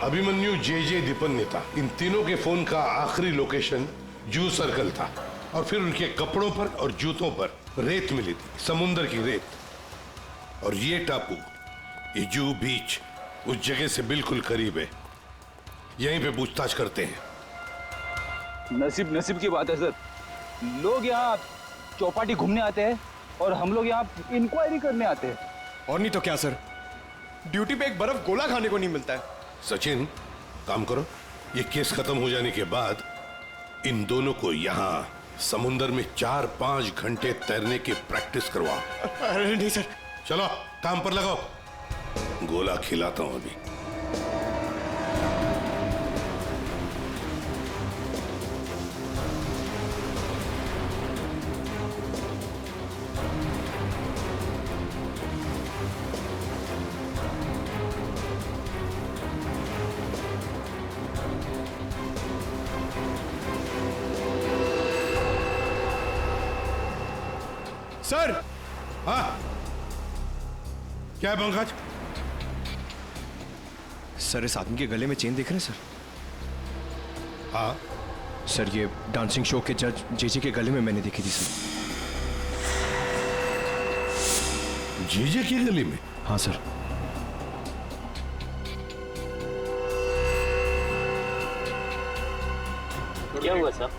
अभिमन्यु, जे दीपन्नेता, इन तीनों के फोन का आखिरी लोकेशन जू सर्कल था और फिर उनके कपड़ों पर और जूतों पर रेत मिली थी, समुद्र की रेत। और ये टापू, ये जू बीच उस जगह से बिल्कुल करीब है। यहीं पे पूछताछ करते हैं। नसीब की बात है सर। लोग यहाँ चौपाटी घूमने आते हैं और हम लोग यहाँ इंक्वायरी करने आते हैं। और नहीं तो क्या सर, ड्यूटी पे एक बर्फ गोला खाने को नहीं मिलता है। सचिन, काम करो, ये केस खत्म हो जाने के बाद इन दोनों को यहाँ समुंदर में 4-5 घंटे तैरने की प्रैक्टिस करवाओ। अरे नहीं सर। चलो काम पर लगाओ, गोला खिलाता हूं अभी। सर। हाँ, क्या है पंकज? सर, इस आदमी के गले में चेन देख रहे हैं सर? हाँ सर, ये डांसिंग शो के जज जेजे के गले में मैंने देखी थी सर। जेजे के गले में? हाँ सर। क्या हुआ साहब?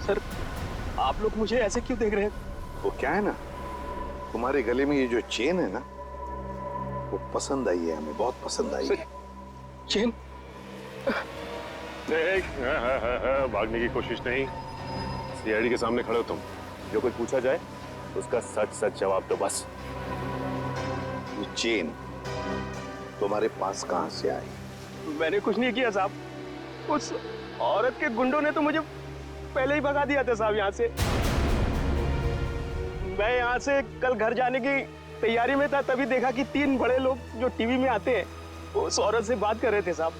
सर, आप लोग मुझे ऐसे क्यों देख रहे हैं? वो क्या है ना, तुम्हारे गले में ये जो चेन है ना, वो पसंद आई है हमें, बहुत पसंद आई है। चेन? देख, भागने की कोशिश नहीं। सीआईडी के सामने खड़े हो तुम, जो कुछ पूछा जाए उसका सच सच जवाब दो बस। ये चेन तुम्हारे पास कहां से आई? मैंने कुछ नहीं किया साहब। उस औरत के गुंडों ने तो मुझे पहले ही भगा दिया था साहब यहाँ से। मैं यहाँ से कल घर जाने की तैयारी में था, तभी देखा कि 3 बड़े लोग जो टीवी में आते हैं उस औरत से बात कर रहे थे साहब।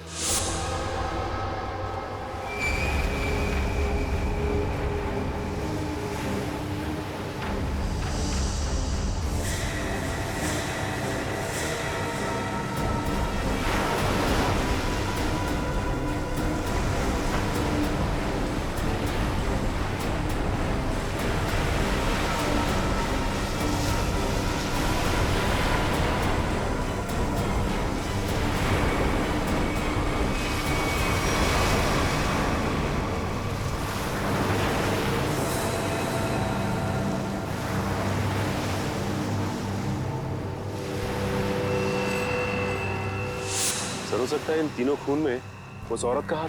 सर, हो सकता है इन तीनों खून में उस औरत का हाथ।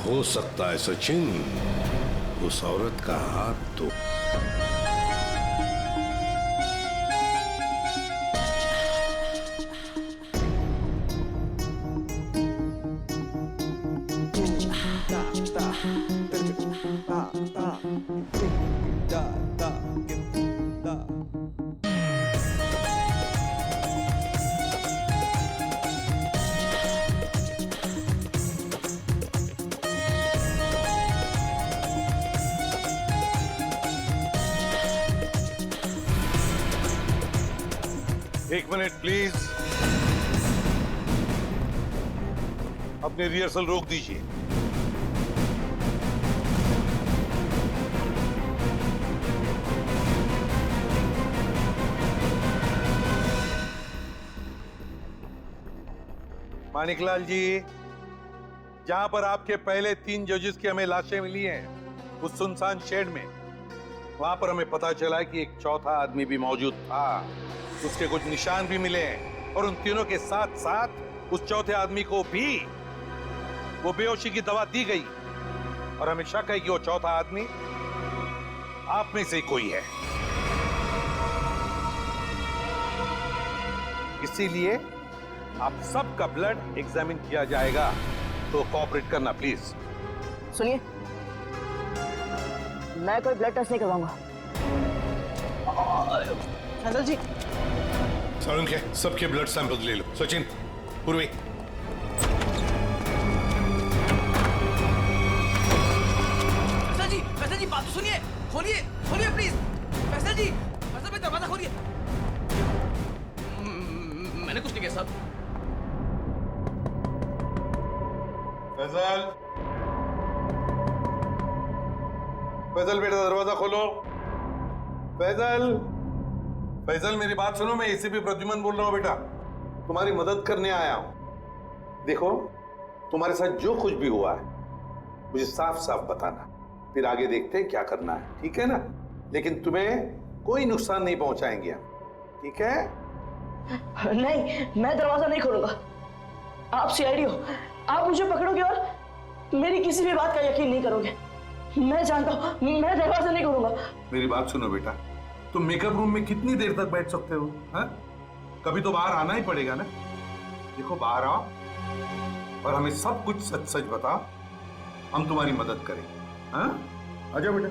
हो सकता है सचिन, उस औरत का हाथ तो। एक मिनट प्लीज, अपनी रिहर्सल रोक दीजिए। मानिकलाल जी, जहां पर आपके पहले 3 जजेस की हमें लाशें मिली हैं, उस सुनसान शेड में, वहां पर हमें पता चला कि एक चौथा आदमी भी मौजूद था। उसके कुछ निशान भी मिले हैं और उन तीनों के साथ साथ उस चौथे आदमी को भी वो बेहोशी की दवा दी गई और हमें शक है कि वो चौथा आदमी आप में से कोई है। इसीलिए आप सबका ब्लड एग्जामिन किया जाएगा, तो कोऑपरेट करना प्लीज। सुनिए, मैं कोई ब्लड टेस्ट नहीं करवाऊंगा। फैसल जी, सर उनके सबके ब्लड सैंपल ले लो। सचिन, पूर्वी। फैसल जी बात तो सुनिए, खोलिए प्लीज। फैसल जी, फैसल भाई दरवाजा खोलिए। ठीक है सब। फैजल, फैजल बेटा दरवाजा खोलो। फैजल, फैजल मेरी बात सुनो, मैं एसीपी प्रद्युमन बोल रहा हूँ बेटा, तुम्हारी मदद करने आया हूं। देखो, तुम्हारे साथ जो कुछ भी हुआ है मुझे साफ साफ बताना, फिर आगे देखते हैं क्या करना है, ठीक है ना? लेकिन तुम्हें कोई नुकसान नहीं पहुंचाएंगे हम, ठीक है? नहीं, मैं दरवाजा नहीं खोलूंगा। आप सीआईडी हो, आप मुझे पकड़ोगे और मेरी किसी भी बात का यकीन नहीं करोगे। मैं जानता हूं, मैं दरवाजा नहीं खोलूंगा। मेरी बात सुनो बेटा, तुम मेकअप रूम में कितनी देर तक बैठ सकते हो? हाँ? कभी तो बाहर आना ही पड़ेगा ना। देखो, बाहर आओ और हमें सब कुछ सच सच बताओ, हम तुम्हारी मदद करेंगे। हाँ? आ जाओ बेटा,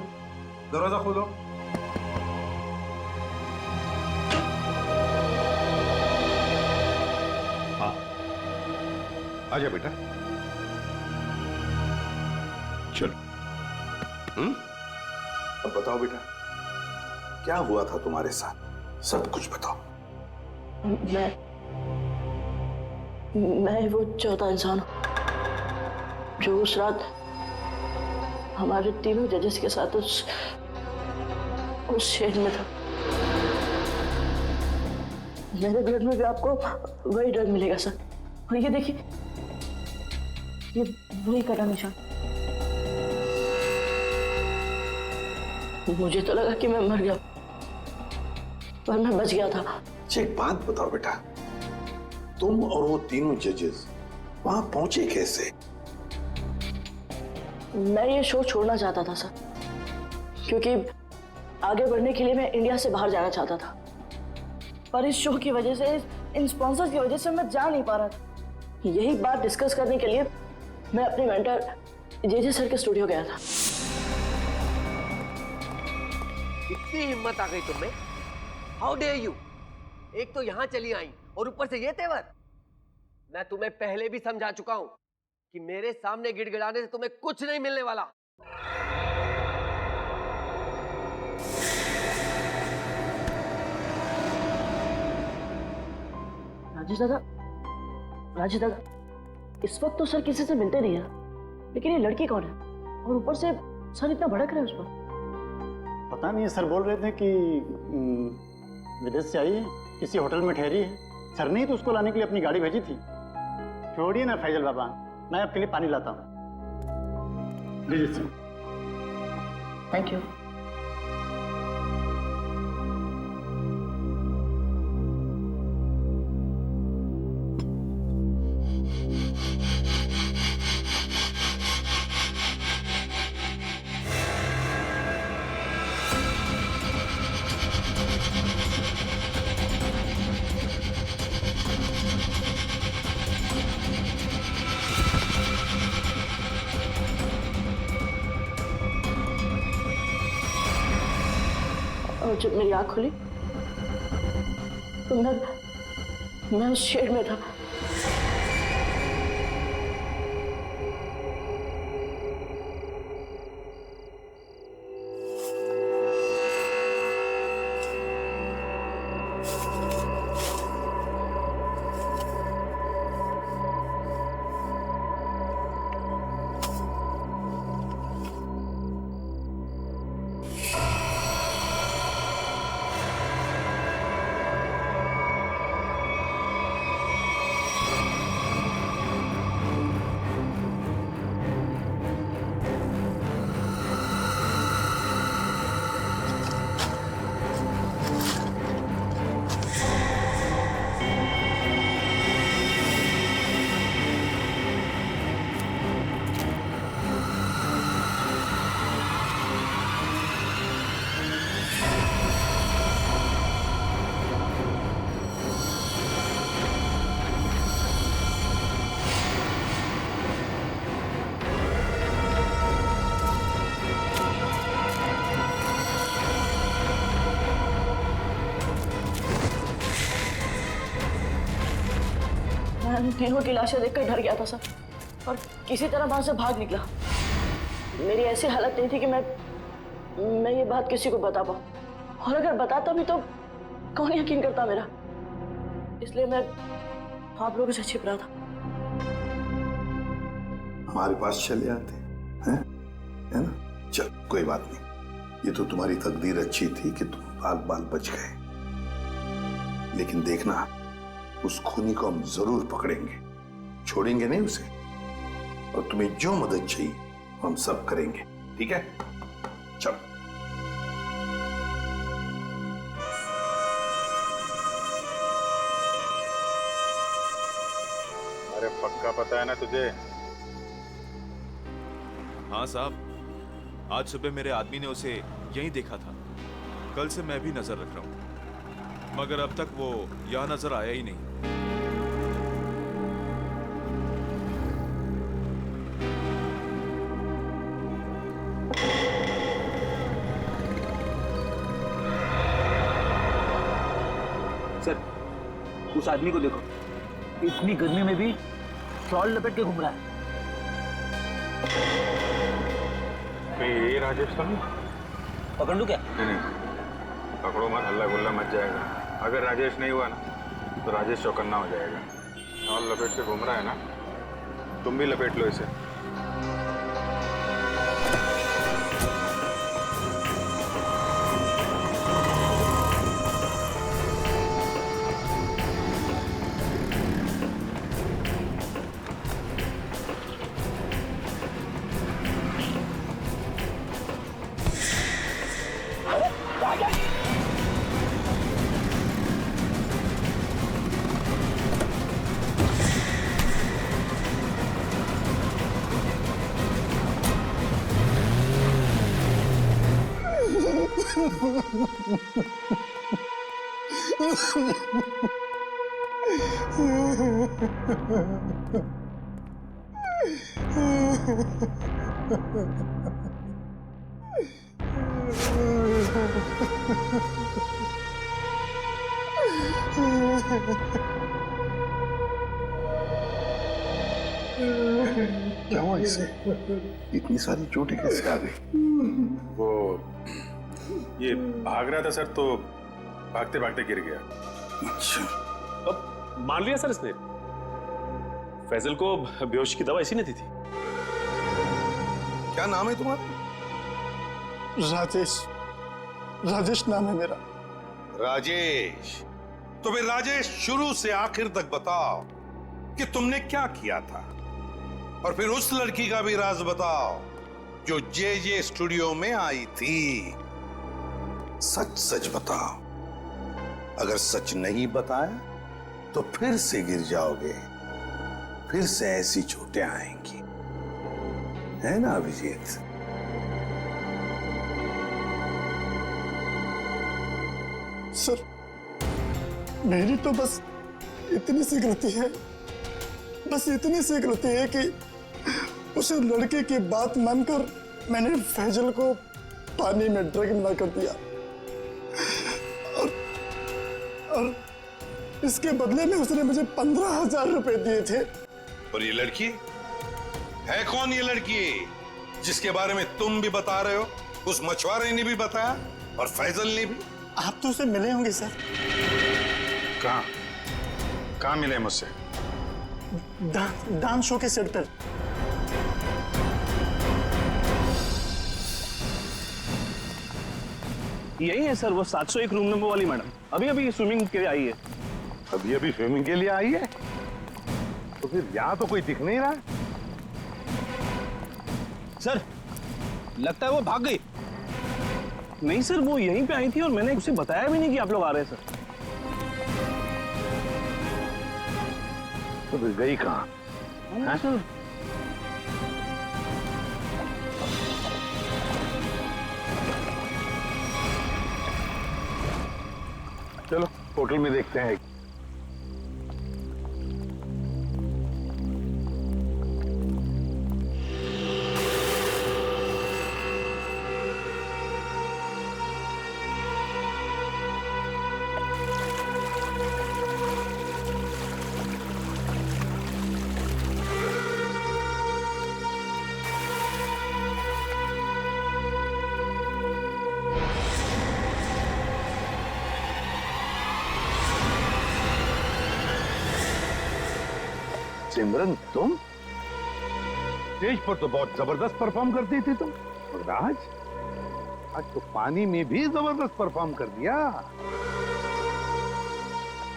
दरवाजा खोलो। हाँ, आ जाओ बेटा, चलो। अब बताओ बेटा, क्या हुआ था तुम्हारे साथ? सब कुछ बताओ। मैं वो चौथा इंसान हूं जो उस रात हमारे तीनों जजेस के साथ उस शेड में था। मेरे ब्लड में भी आपको वही ड्रग मिलेगा सर। और ये देखिए, ये वही कटा निशान। मुझे तो लगा कि मैं मर गया, पर मैं बच गया था। अच्छा, एक बात बताओ बेटा, तुम और वो तीनों जजेस वहां पहुंचे कैसे? मैं ये शो छोड़ना चाहता था सर, क्योंकि आगे बढ़ने के लिए मैं इंडिया से बाहर जाना चाहता था। पर इस शो की वजह से, इन स्पॉन्सर्स की वजह से मैं जा नहीं पा रहा था। यही बात डिस्कस करने के लिए मैं अपने मेंटर जेजे सर के स्टूडियो गया था। इतनी हिम्मत आ गई तुम्हें? How dare you! एक तो यहां चली आई और ऊपर से ये तेवर। मैं तुम्हें पहले भी समझा चुका हूं कि मेरे सामने गिड़गिड़ाने से तुम्हें कुछ नहीं मिलने वाला। राजेश दादा, इस वक्त तो सर किसी से मिलते नहीं है, लेकिन ये लड़की कौन है? और ऊपर से सर इतना भड़क रहे हैं उस पर। पता नहीं, सर बोल रहे थे कि विदेश से आई है, किसी होटल में ठहरी है। सर ने तो उसको लाने के लिए अपनी गाड़ी भेजी थी। छोड़िए ना फैजल बाबा, मैं आपके लिए पानी लाता हूँ। लीजिए सर। Thank you. और जब मेरी आंख खुली तो मैं उस शेड में था। मैं तीनों की लाशें देखकर डर गया था सर, और किसी तरह वहां से भाग निकला। मेरी ऐसी हालत नहीं थी कि मैं ये बात किसी को बता पाऊं, और अगर बताता भी तो कौन यकीन करता मेरा। इसलिए मैं आप लोगों से छिप रहा था। हमारे पास चले आते हैं, है ना? चल कोई बात नहीं, ये तो तुम्हारी तकदीर अच्छी थी कि तुम बाल बाल बच गए। लेकिन देखना, उस खूनी को हम जरूर पकड़ेंगे, छोड़ेंगे नहीं उसे। और तुम्हें जो मदद चाहिए हम सब करेंगे, ठीक है? चलो। अरे पक्का पता है ना तुझे? हाँ साहब, आज सुबह मेरे आदमी ने उसे यहीं देखा था। कल से मैं भी नजर रख रहा हूँ, मगर अब तक वो यहाँ नजर आया ही नहीं। सर, उस आदमी को देखो, इतनी गर्मी में भी शॉल लपेट के घूम रहा है। ये राजेश तो नहीं? पकड़ लूं क्या? नहीं, पकड़ो मत, हल्ला गुल्ला मच जाएगा। अगर राजेश नहीं हुआ ना तो राजेश चौकन्ना हो जाएगा। शॉल लपेट के घूम रहा है ना, तुम भी लपेट लो इसे। क्या हुआ इसे? इतनी सारी चोटें कैसे आ गई? वो ये भाग रहा था सर, तो भागते भागते गिर गया। अच्छा, अब मान लिया सर इसने। फैजल को बेहोशी की दवा इसी ने दी थी। क्या नाम है तुम्हारा? राजेश, राजेश नाम है मेरा। राजेश? तो फिर राजेश, शुरू से आखिर तक बताओ कि तुमने क्या किया था, और फिर उस लड़की का भी राज बताओ जो जे स्टूडियो में आई थी। सच सच बताओ। अगर सच नहीं बताया तो फिर से गिर जाओगे, फिर से ऐसी चोटें आएंगी, है ना अभिजीत? सर, मेरी तो बस इतनी सी गलती है, बस इतनी सी गलती है कि उस लड़के की बात मानकर मैंने फैजल को पानी में ड्रैगन ना कर दिया, और इसके बदले में उसने मुझे 15,000 रुपए दिए थे। और ये लड़की है कौन? ये लड़की जिसके बारे में तुम भी बता रहे हो, उस मछुआरे ने भी बताया और फैजल ने भी। आप तो उसे मिले होंगे सर। कहाँ मिले मुझसे? डांस शो के सेट पर। यही है सर, वो 701 रूम नंबर वाली मैडम, अभी अभी स्विमिंग के लिए आई है। अभी अभी स्विमिंग के लिए आई है? तो फिर यहाँ तो कोई दिख नहीं रहा। सर, लगता है वो भाग गई। नहीं सर, वो यहीं पे आई थी और मैंने उसे बताया भी नहीं कि आप लोग आ रहे हैं सर। तो फिर गई कहाँ? सर, चलो होटल में देखते हैं। सिमरन तुम स्टेज पर तो बहुत जबरदस्त परफॉर्म करती थी तुम, मगर आज तो पानी में भी जबरदस्त परफॉर्म कर दिया।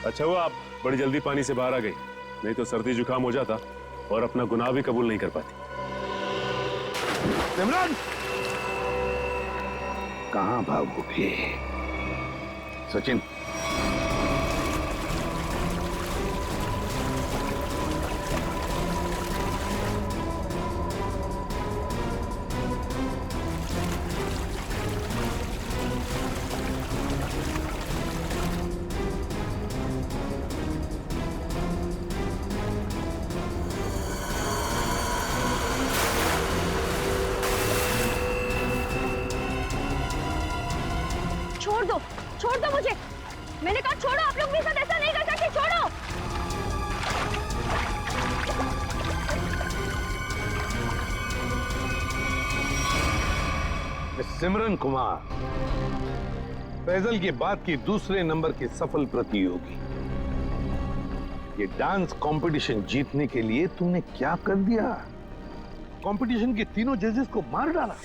अच्छा हुआ आप बड़ी जल्दी पानी से बाहर आ गई, नहीं तो सर्दी जुकाम हो जाता और अपना गुनाह भी कबूल नहीं कर पाती। सिमरन कहां भागोगे? सचिन छोड़ दो मुझे। मैंने कहा छोड़ो, आप लोग मेरे साथ ऐसा नहीं कर सकते, छोड़ो। सिमरन कुमार, फैजल के बाद की दूसरे नंबर की सफल प्रतियोगी। ये डांस कंपटीशन जीतने के लिए तुमने क्या कर दिया? कंपटीशन के तीनों जजेस को मार डाला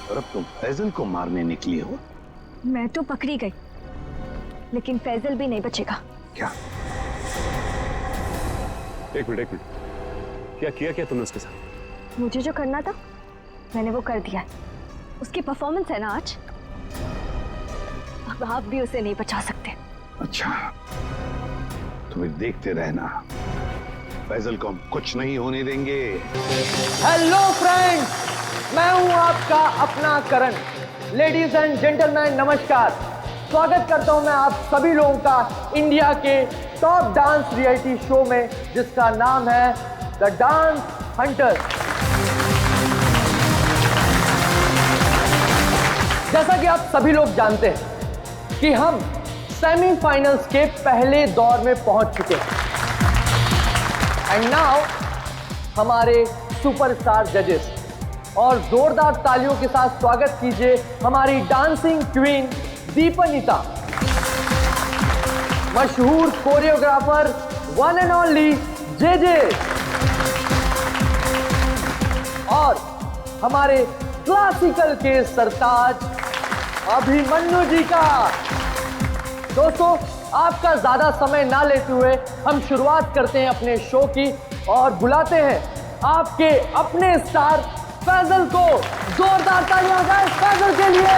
और अब तुम फैजल को मारने निकली हो। मैं तो पकड़ी गई, लेकिन फैजल भी नहीं बचेगा। क्या? एक मिनट क्या किया तुमने उसके साथ? मुझे जो करना था मैंने वो कर दिया। उसकी परफॉर्मेंस है ना आज, अब आप भी उसे नहीं बचा सकते। अच्छा, तुम्हें देखते रहना, फैजल को हम कुछ नहीं होने देंगे। हेलो फ्रेंड्स, मैं हूं आपका अपना करण। लेडीज एंड जेंटलमैन नमस्कार। स्वागत करता हूं मैं आप सभी लोगों का इंडिया के टॉप डांस रियलिटी शो में, जिसका नाम है द डांस हंटर। जैसा कि आप सभी लोग जानते हैं कि हम सेमीफाइनल्स के पहले दौर में पहुंच चुके हैं। एंड नाउ हमारे सुपरस्टार जजेस, और जोरदार तालियों के साथ स्वागत कीजिए हमारी डांसिंग क्वीन दीपनिता, मशहूर choreographer one and only JJ, और हमारे क्लासिकल के सरताज अभिमन्यु जी का। दोस्तों, आपका ज्यादा समय ना लेते हुए हम शुरुआत करते हैं अपने शो की और बुलाते हैं आपके अपने स्टार फैजल को। जोरदार तालियां गाइस फैजल के लिए।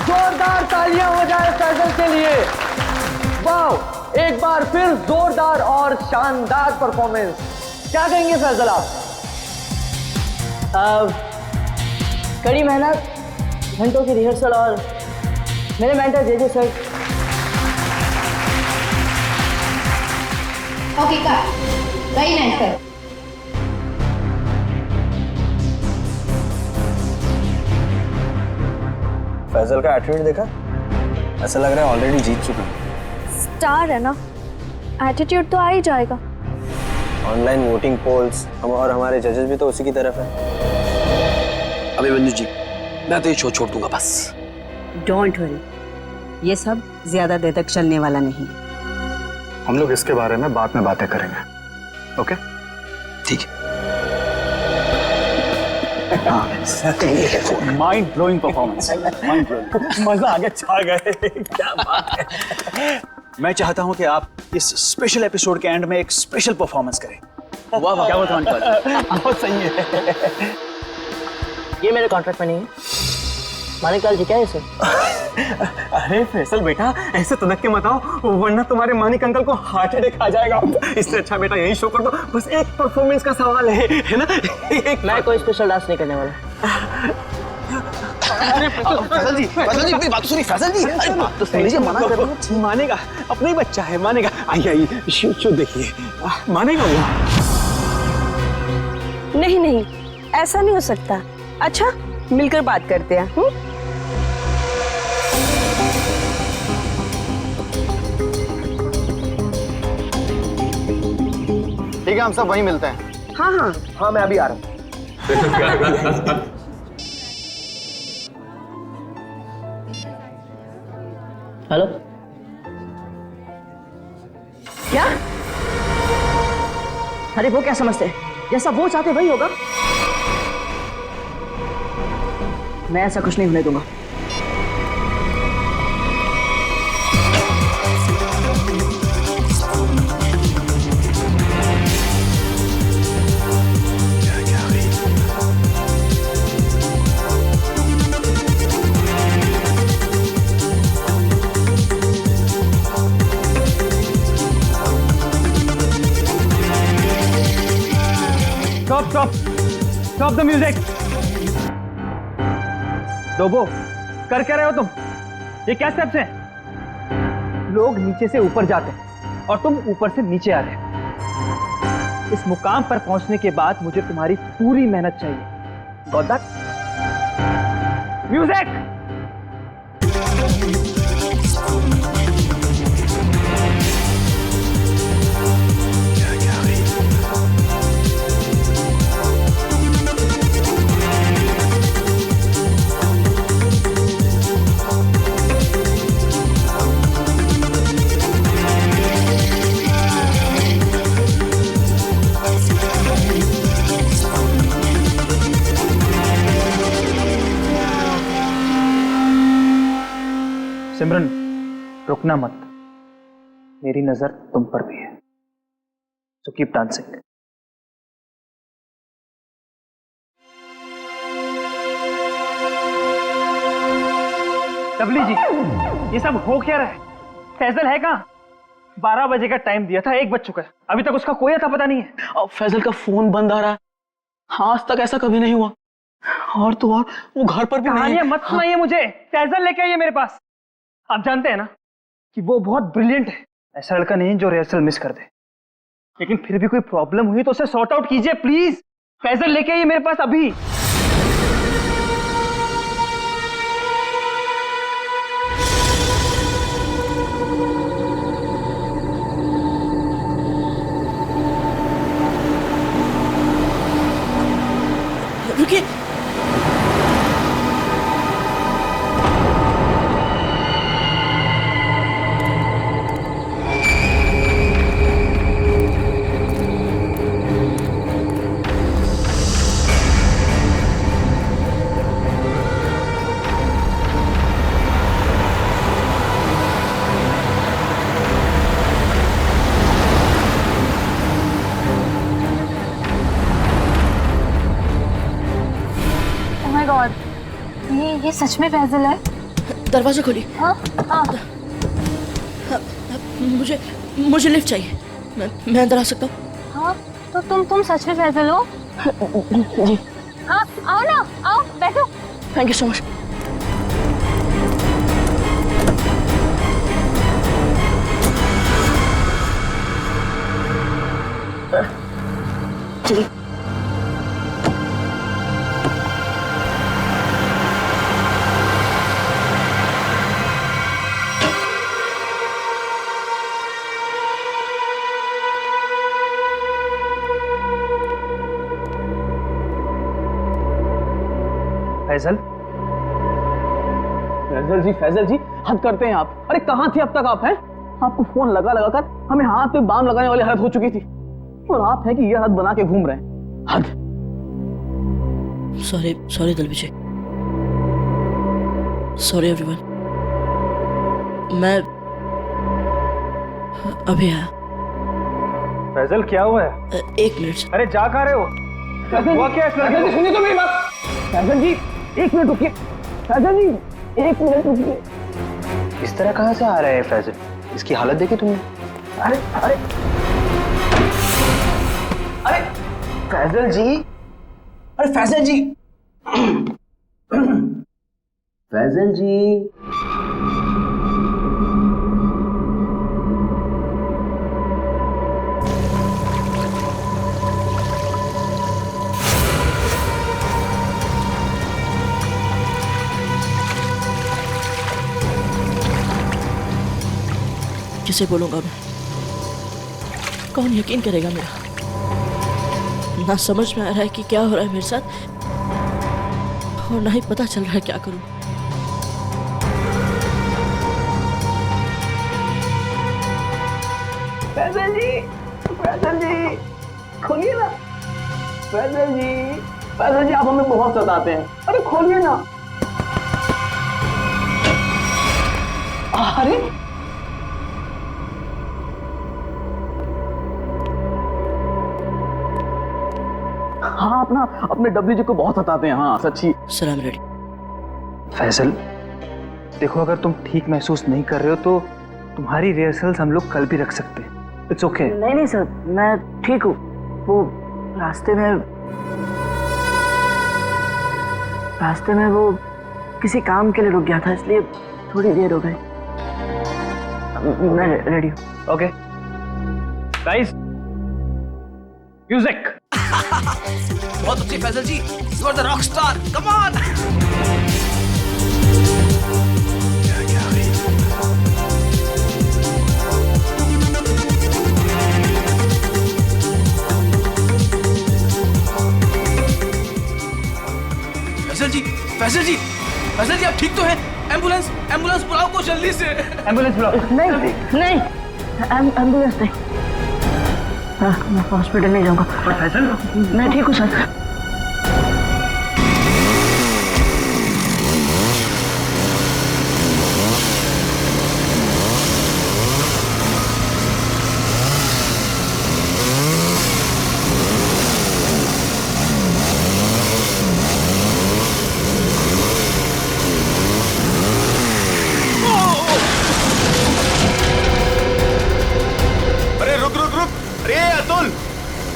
जोरदार तालियां हो जाए फैजल के लिए। वाओ, एक बार फिर जोरदार और शानदार परफॉर्मेंस। क्या कहेंगे फैजल आप? कड़ी मेहनत, घंटों की रिहर्सल और मेरे mentor JJ sir. Okay cut, very nice sir. Faisal का एटीट्यूड देखा? ऐसा लग रहा है ऑलरेडी जीत चुका है। स्टार है ना, एटीट्यूड तो आ ही जाएगा। ऑनलाइन वोटिंग पोल्स और हमारे जजेस भी तो उसी की तरफ है। अभिमन्यु जी, मैं तो ये शो छोड़ दूंगा बस। डोंट वरी, ये सब ज्यादा देर तक चलने वाला नहीं। हम लोग इसके बारे में बाद में बातें करेंगे, ओके? ठीक है। Mind blowing performance, mind blowing, मजा आ गया, छा गए, क्या बात है। मैं चाहता हूं कि आप इस स्पेशल एपिसोड के एंड में एक स्पेशल परफॉर्मेंस करें। वाह वाह, क्या बात है, बहुत सही है। ये मेरे कॉन्ट्रैक्ट में नहीं है। मानिक जी क्या है इसे? अरे फैसल बेटा, ऐसे तनक के मत आओ, वरना तुम्हारे मानिक अंकल को हार्ट अटैक आ जाएगा। इससे अच्छा बेटा यही शो कर दो, बस एक परफॉर्मेंस का सवाल है ना? मैं कोई स्पेशल डांस नहीं करने वाला। फैसल जी मेरी बात सुनिए। फैसल जी अरे बात तो सुन लीजिए, मना कर रहा हूं। मानेगा, अपना ही बच्चा है, मानेगा। आइए शो देखिए, मानेगा वो। नहीं नहीं, ऐसा नहीं हो सकता। अच्छा, मिलकर बात करते हैं। ठीक है, हम सब वहीं मिलते हैं। हाँ हाँ हाँ, मैं अभी आ रहा हूँ। हेलो, क्या? अरे वो क्या समझते हैं, जैसा वो चाहते वही होगा। मैं ऐसा कुछ नहीं होने दूंगा। Stop the music! डोबो, कर क्या रहे हो तुम? ये क्या स्टेप्स हैं? लोग नीचे से ऊपर जाते हैं और तुम ऊपर से नीचे आ रहे हो। इस मुकाम पर पहुंचने के बाद मुझे तुम्हारी पूरी मेहनत चाहिए। Got that? Music! सिमरन, रुकना मत, मेरी नजर तुम पर भी है, so keep dancing। लवली जी, ये सब हो क्या रहा है? फैजल है कहाँ? 12 बजे का टाइम दिया था, 1 बज चुका है, अभी तक उसका कोई अता पता नहीं है। और फैजल का फोन बंद आ रहा है, आज तक ऐसा कभी नहीं हुआ। और तो और वो घर पर भी नहीं है। मत सुनाइए मुझे, फैजल लेके आइए मेरे पास। आप जानते हैं ना कि वो बहुत ब्रिलियंट है, ऐसा लड़का नहीं जो रिहर्सल मिस कर दे। लेकिन फिर भी कोई प्रॉब्लम हुई तो उसे सॉर्ट आउट कीजिए प्लीज। फैजल लेके आइए मेरे पास अभी। रुकिए, ये सच में फैजल है? दरवाजा खोलिए। हाँ हाँ। मुझे लिफ्ट चाहिए, मैं अंदर आ सकता हूँ? हाँ, तो तुम सच में फैजल हो? जी। हाँ, आओ ना, आओ बैठो। Thank you so much. चलिए। फैजल, फैजल जी हद करते हैं आप। अरे कहाँ थे अब तक आप? हैं आपको फोन लगा लगा कर हमें हाथ पे बाम लगाने वाली हालत हो चुकी थी, और आप हैं कि ये हाथ बना के घूम रहे हैं। हद। Sorry Dilvijay, sorry everyone. मैं अभी आया। फैजल क्या हुआ है? एक मिनट। अरे जा कहाँ रहे हो? हुआ क्या? सुनिए तो मेरी बात। फैजल जी एक मिनट रुकिए। फैजल जी एक मिनट रुकिए। इस तरह कहाँ से आ रहे हैं फैजल? इसकी हालत देखी तुमने? अरे अरे अरे फैजल जी, अरे फैजल जी, फैजल जी। किसे बोलूंगा मैं? कौन यकीन करेगा मेरा? ना समझ में आ रहा है कि क्या हो रहा है मेरे साथ, और ना ही पता चल रहा है क्या करूं। फैजल जी खोलिए ना। फैजल जी आप हमें बहुत सताते हैं। अरे खोलिए ना। अरे हाँ, अपने डब्ल्यू जी को बहुत सताते हैं। हाँ सच्ची। सलाम रेडी। फैजल देखो, अगर तुम ठीक महसूस नहीं कर रहे हो तो तुम्हारी रिहर्सल्स हम लोग कल भी रख सकते हैं। It's okay. नहीं सर, मैं ठीक हूँ। वो रास्ते में वो किसी काम के लिए रुक गया था, इसलिए थोड़ी देर हो गई। मैं रेडी हूँ। Okay guys, music. बहुत अच्छी Faizal ji, you are the rock star, come on. Faizal ji आप ठीक तो हैं? एम्बुलेंस बुलाओ को जल्दी से। एम्बुलेंस बुलाओ। नहीं एम्बुलेंस नहीं। मैं हॉस्पिटल नहीं जाऊंगा। फैजल मैं ठीक हूँ सर।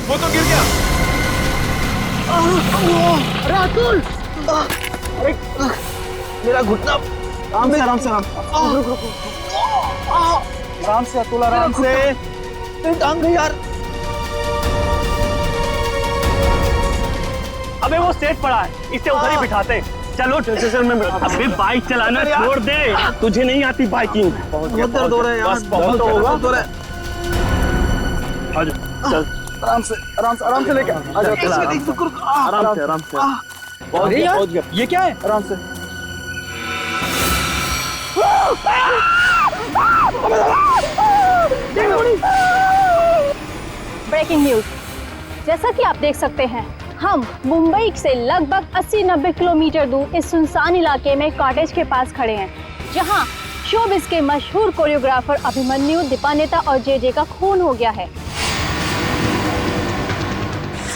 वो तो गिर गया। अरे मेरा घुटना। आराम से अतुल, आराम से। टांग गई यार। अबे वो सेट पड़ा है, इसे उधर ही बिठाते। चलो स्टेशन में। अबे बाइक चलाना छोड़ दे, तुझे नहीं आती बाइकिंग। बहुत दर्द हो रहा है यार। बहुत होगा। चल आराम से लेके आ जाओ। आराम से। बहुत गया। ये क्या है? आराम से। Breaking news. जैसा कि आप देख सकते हैं, हम मुंबई से लगभग 80-90 किलोमीटर दूर इस सुनसान इलाके में कॉटेज के पास खड़े हैं, जहां शोबिस के मशहूर कोरियोग्राफर अभिमन्यु, दीपानेता और जे का खून हो गया है।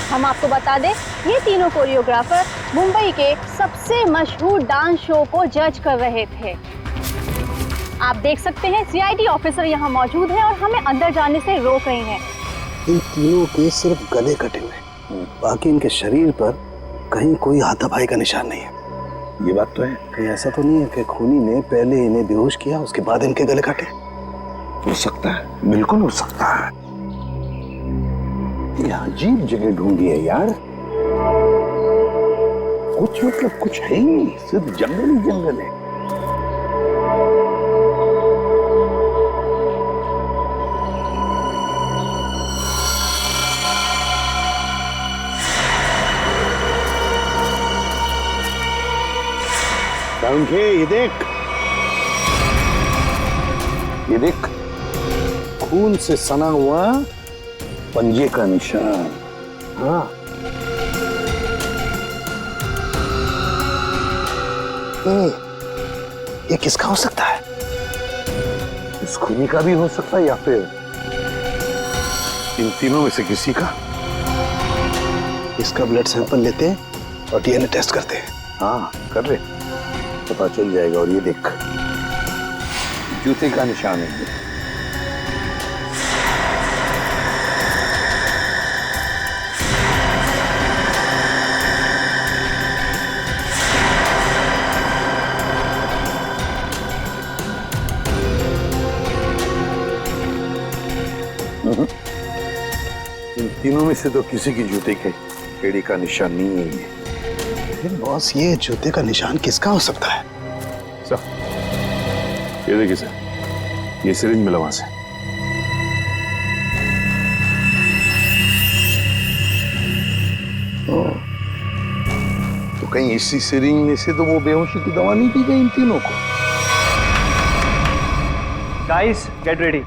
हम आपको बता दें, ये तीनों कोरियोग्राफर मुंबई के सबसे मशहूर डांस शो को जज कर रहे थे। आप देख सकते हैं सीआईडी ऑफिसर यहाँ मौजूद हैं और हमें अंदर जाने से रोक रही हैं। इन तीनों के सिर्फ गले कटे हुए, बाकी इनके शरीर पर कहीं कोई हाथापाई का निशान नहीं है। ये बात तो है। कहीं ऐसा तो नहीं है कि खूनी ने पहले इन्हें बेहोश किया, उसके बाद इनके गले काटे? हो सकता है, बिल्कुल हो सकता है। ये अजीब जगह ढूंढी है यार। कुछ मतलब कुछ है ही नहीं, सिर्फ जंगल ही जंगल है। ये देख, ये देख, खून से सना हुआ पंजे का निशान। हाँ, ये किसका हो सकता है? इस खूनी का भी हो सकता है या फिर इन तीनों में से किसी का। इसका ब्लड सैंपल लेते हैं और डीएनए टेस्ट करते हैं। हाँ कर ले, पता चल जाएगा। और ये देख, जूते का निशान है। इन तीनों में से तो किसी की जूते के एड़ी का निशान नहीं है। लेकिन बॉस, ये जूते का निशान किसका हो सकता है? सर ये देखिए सर, ये सिरिंज मिला वहां से। तो कहीं इसी सिरिंज में से तो वो बेहोशी की दवा नहीं दी गई इन तीनों को? Guys get ready,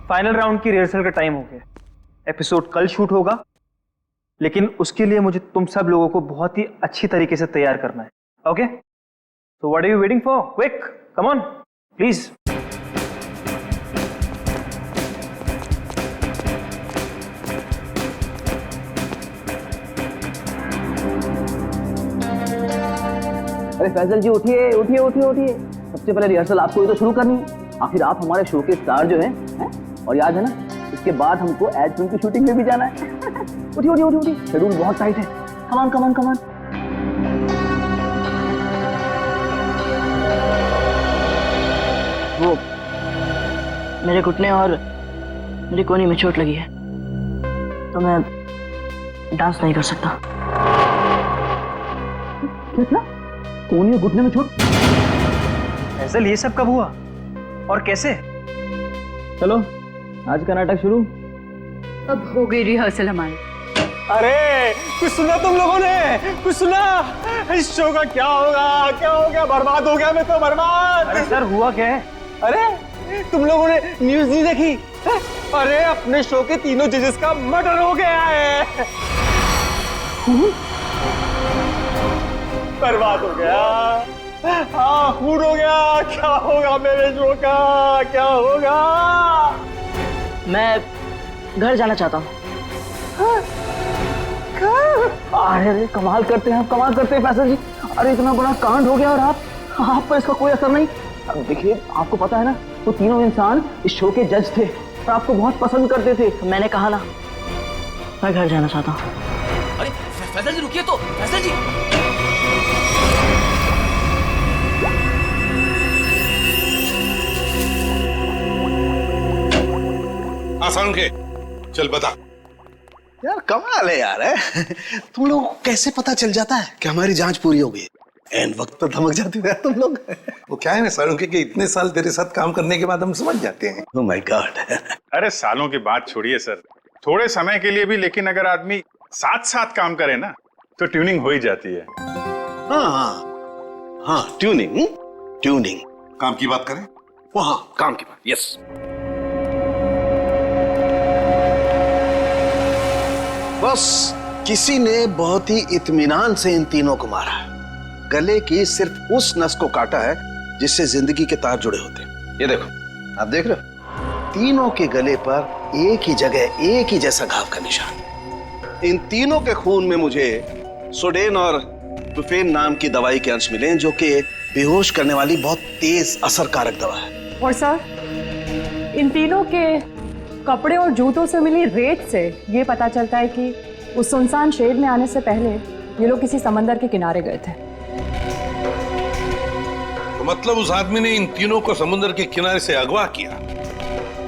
final round की रिहर्सल का टाइम हो गया। एपिसोड कल शूट होगा, लेकिन उसके लिए मुझे तुम सब लोगों को बहुत ही अच्छी तरीके से तैयार करना है। Okay, so what are you waiting for? Quick, come on please. अरे फैजल जी उठिए उठिए उठिए उठिए, सबसे पहले रिहर्सल आपको ही तो शुरू करनी है। आखिर आप हमारे शो के स्टार जो हैं? और याद है ना, इसके बाद हमको एड फिल्म की शूटिंग में भी जाना है। उठिए उठिए उठिए उठिए, शेड्यूल बहुत टाइट है। Come on come on come on. वो मेरे घुटने और मेरी कोहनी में चोट लगी है, तो मैं डांस नहीं कर सकता। क्या? कोहनी और घुटने में चोट? फैजल, ये सब कब हुआ और कैसे? चलो आज का नाटक शुरू। अब हो गई रिहर्सल हमारी। अरे कुछ सुना तुम लोगों ने? कुछ सुना? इस शो का क्या होगा? क्या हो गया? बर्बाद हो गया मैं तो, बर्बाद। अरे सर, हुआ क्या है? अरे तुम लोगों ने न्यूज़ नहीं देखी? अरे अपने शो के तीनों जजेस का मर्डर हो गया है। बर्बाद हो गया। हाँ, खून हो गया। क्या होगा मेरे शो का? क्या होगा? मैं घर जाना चाहता हूँ। अरे कमाल करते हैं आप, कमाल करते हैं फैसल जी। अरे इतना बड़ा कांड हो गया और आप पर इसका कोई असर नहीं। अब देखिए, आपको पता है ना, वो तीनों इंसान इस शो के जज थे और आपको बहुत पसंद करते थे। मैंने कहा ना, मैं घर जाना चाहता हूँ। अरे फैजल जी रुकिए तो, फैजल जी। आसान के चल बता। यार कमाल है यार, है? तुम लोगों को कैसे पता चल जाता है कि हमारी जांच पूरी हो गई? एंड वक्त पर धमक जाते हो यार तुम लोग। वो क्या है ना सारुंके के इतने साल तेरे साथ काम करने के बाद हम समझ जाते हैं। Oh my God. अरे सालों की बात छोड़िए सर, थोड़े समय के लिए भी, लेकिन अगर आदमी साथ साथ काम करे ना तो ट्यूनिंग हो ही जाती है। हाँ, ट्यूनिंग। काम की बात करें? वो हाँ, काम की बात। यस। बस किसी ने बहुत ही इत्मीनान से इन तीनों को मारा। गले की सिर्फ उस नस को काटा है जिससे जिंदगी के तार जुड़े होते हैं। ये देखो, आप देख रहे हो, तीनों के गले पर एक ही जगह एक ही जैसा घाव का निशान। इन तीनों के खून में मुझे सोडेन और बुफेन नाम की दवाई के अंश मिले, जो कि बेहोश करने वाली बहुत तेज असरकारक दवा है। और सर, इन तीनों के कपड़े और जूतों से मिली रेत से ये पता चलता है कि उस सुनसान शेड में आने से पहले ये लोग किसी समंदर के किनारे गए थे। तो मतलब उस आदमी ने इन तीनों को समुद्र के किनारे से अगवा किया,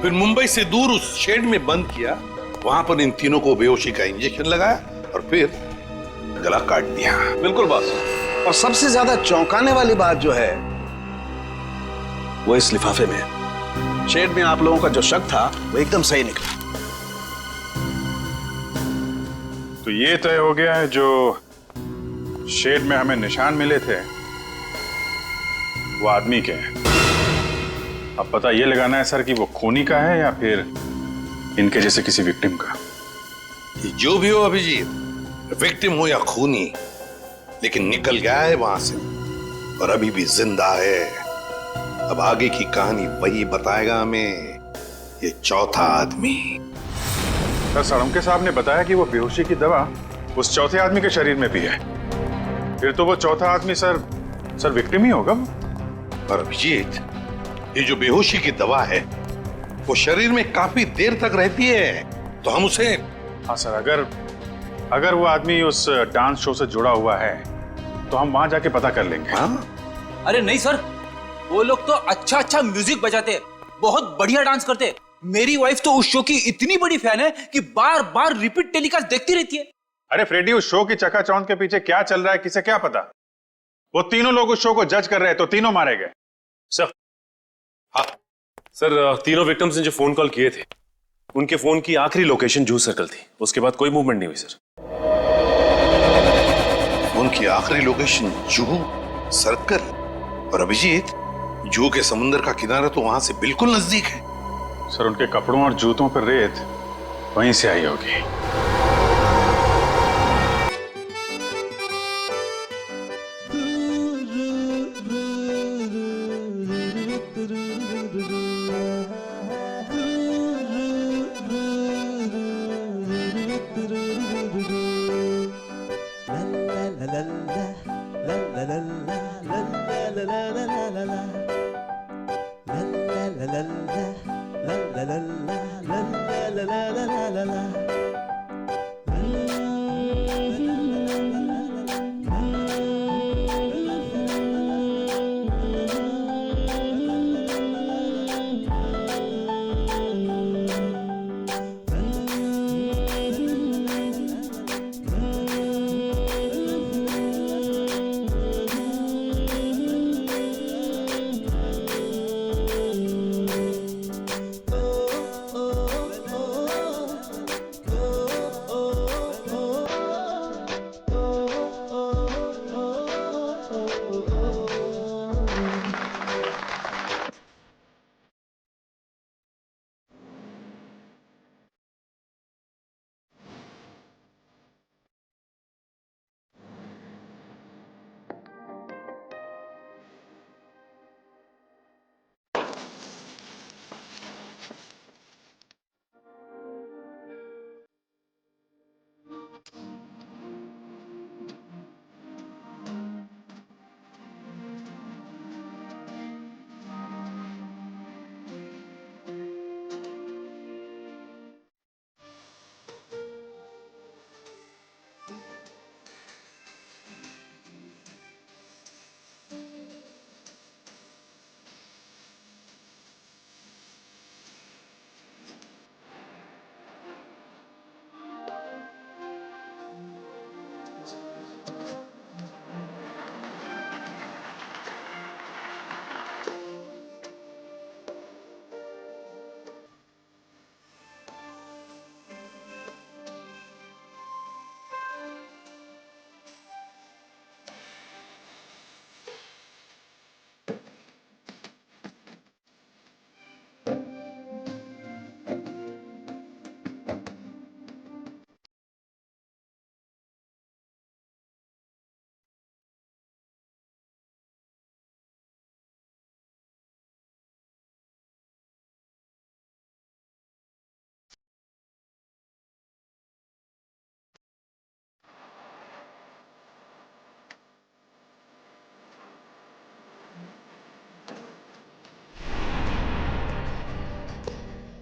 फिर मुंबई से दूर उस शेड में बंद किया, वहां पर इन तीनों को बेहोशी का इंजेक्शन लगाया और फिर गला काट दिया। बिल्कुल बॉस। और सबसे ज्यादा चौंकाने वाली बात जो है वो इस लिफाफे में है। शेड में आप लोगों का जो शक था वो एकदम सही निकला। तो ये तय हो गया है, जो शेड में हमें निशान मिले थे वो आदमी के हैं। अब पता ये लगाना है सर कि वो खूनी का है या फिर इनके जैसे किसी विक्टिम का। ये जो भी हो अभिजीत, विक्टिम हो या खूनी, लेकिन निकल गया है वहां से और अभी भी जिंदा है। अब आगे की कहानी वही बताएगा हमें, ये चौथा आदमी। सर साळुंके साहब ने बताया कि वो बेहोशी की दवा उस चौथे आदमी के शरीर में भी है। फिर तो वो चौथा आदमी सर विक्टिम ही होगा। और अभिजीत, ये जो बेहोशी की दवा है वो शरीर में काफी देर तक रहती है, तो हम उसे। हाँ सर, अगर वो आदमी उस डांस शो से जुड़ा हुआ है तो हम वहां जाके पता कर लेंगे। हाँ? अरे नहीं सर, वो लोग तो अच्छा म्यूजिक बजाते, बहुत बढ़िया डांस करते। मेरी वाइफ तो उस शो की इतनी बड़ी फैन है कि बार बार रिपीट टेलीकास्ट देखती रहती है। अरे फ्रेडी, उस शो की चकाचौंध के पीछे क्या चल रहा है किसे क्या पता। वो तीनों लोग उस शो को जज कर रहे हैं तो तीनों मारे गए। सर, हाँ सर, तीनों विक्टिम्स ने जो फोन कॉल किए थे उनके फोन की आखिरी लोकेशन जूहू सर्कल थी। उसके बाद कोई मूवमेंट नहीं हुई सर। उनकी आखिरी लोकेशन जूहू सर्कल। और अभिजीत, जूहू के समुद्र का किनारा तो वहां से बिल्कुल नजदीक है। सर उनके कपड़ों और जूतों पर रेत वहीं से आई होगी।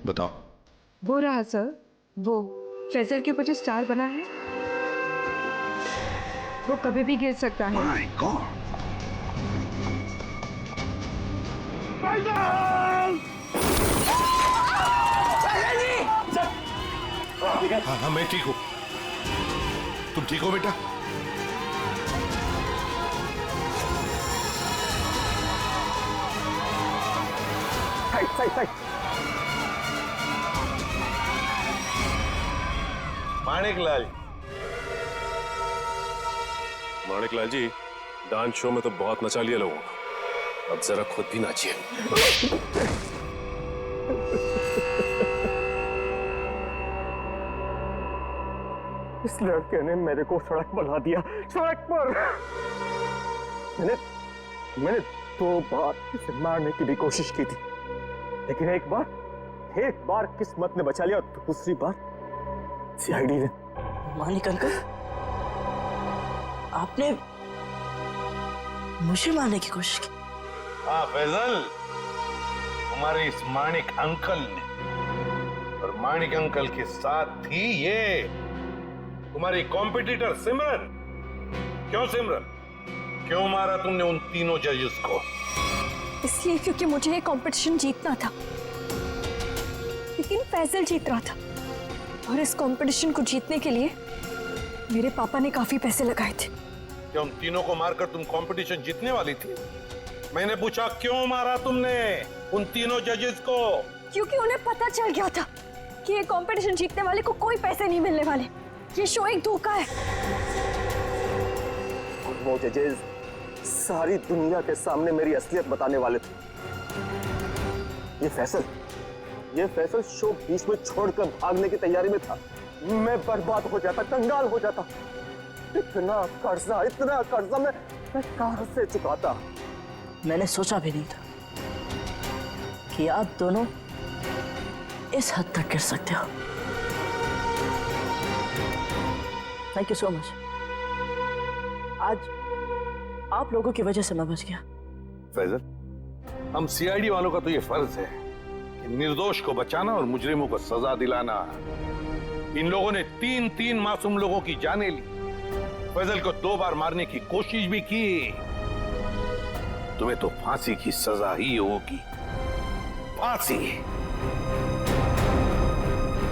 बताओ। वो रहा सर, वो फैजल के ऊपर जो स्टार बना है वो कभी भी गिर सकता है। My God! हाँ, मैं ठीक हूँ। तुम ठीक हो बेटा? माणिक लाल जी, डांस शो में तो बहुत नचा लिया लोगों को। अब जरा खुद भी नाचिए। इस लड़के ने मेरे को सड़क पर ला दिया, सड़क पर। मैंने 2 बार इसे मारने की भी कोशिश की थी, लेकिन एक बार किस्मत ने बचा लिया, और दूसरी बार सीआईडी ने। मालिक अंकल, आपने मुझे मारने की कोशिश की? हाँ फैजल, हमारे इस माणिक अंकल ने, और माणिक अंकल के साथ थी ये तुम्हारी कॉम्पिटिटर सिमरन। क्यों सिमरन, क्यों मारा तुमने उन तीनों जजेस को? इसलिए क्योंकि मुझे ये कंपटीशन जीतना था, लेकिन फैजल जीत रहा था, और इस कंपटीशन को जीतने के लिए मेरे पापा ने काफी पैसे लगाए थे। क्या उन तीनों को मारकर तुम कंपटीशन जीतने वाली थी? मैंने पूछा क्यों मारा तुमने उन तीनों जजेस को? क्योंकि उन्हें पता चल गया था कि ये कंपटीशन जीतने वाले को कोई पैसे नहीं मिलने वाले, ये शो एक धोखा है। और वो जजेस सारी दुनिया के सामने मेरी असलियत बताने वाले थे। ये फैसल शो बीच में छोड़कर भागने की तैयारी में था। मैं बर्बाद हो जाता, कंगाल हो जाता। इतना कर्जा मैं कहां से चुकाता? मैंने सोचा भी नहीं था कि आप दोनों इस हद तक गिर सकते हो। Thank you so much. आज आप लोगों की वजह से मैं बच गया। फैजल, हम सीआईडी वालों का तो ये फर्ज है कि निर्दोष को बचाना और मुजरिमों को सजा दिलाना। इन लोगों ने 3 मासूम लोगों की जानें ली, फैजल को 2 बार मारने की कोशिश भी की। तुम्हें तो फांसी की सजा ही होगी, फांसी।